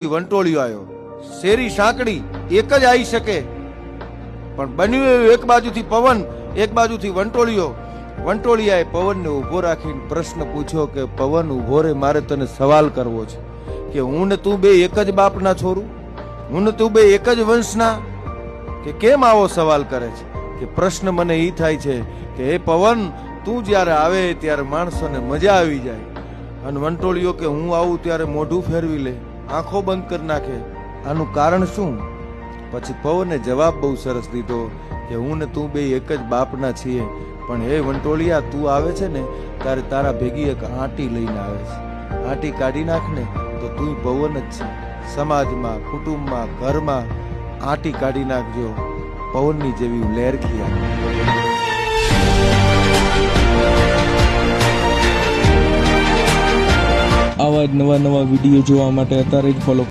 વંટોળિયો આવ્યો, શેરી સાંકડી એક જ આવી શકે, પણ બન્યું એવું એક બાજુથી પવન, એક બાજુથી વંટોળિયો. વંટોળિયાએ પવનને ઊભો રાખીને પ્રશ્ન પૂછ્યો કે પવન ઊભો રે, મારે તને સવાલ કરવો છે કે હું ને તું બે એક જ બાપના છોરું, હું ને તું બે એક જ વંશના, કે કેમ આવો સવાલ કરે છે? કે પ્રશ્ન મને એ થાય છે કે એ પવન, તું જ્યારે આવે ત્યારે માણસોને મજા આવી જાય, અને વંટોળિયો કે હું આવું ત્યારે મોઢું ફેરવી લે, આંખો બંધ કરી નાખે, આનું કારણ શું? પછી પવને જવાબ બહુ સરસ દીધો કે હું ને તું બે એક જ બાપના છીએ, પણ હે વંટોળિયા, તું આવે છે ને ત્યારે તારા ભેગી એક આંટી લઈને આવે છે. આંટી કાઢી નાખ ને તો તું પવન જ છે. સમાજમાં, કુટુંબમાં, ઘરમાં આંટી કાઢી નાખજો, પવનની જેવી લહેરખી આવે. આવા જ નવા વિડીયો જોવા માટે અત્યારે જ ફોલો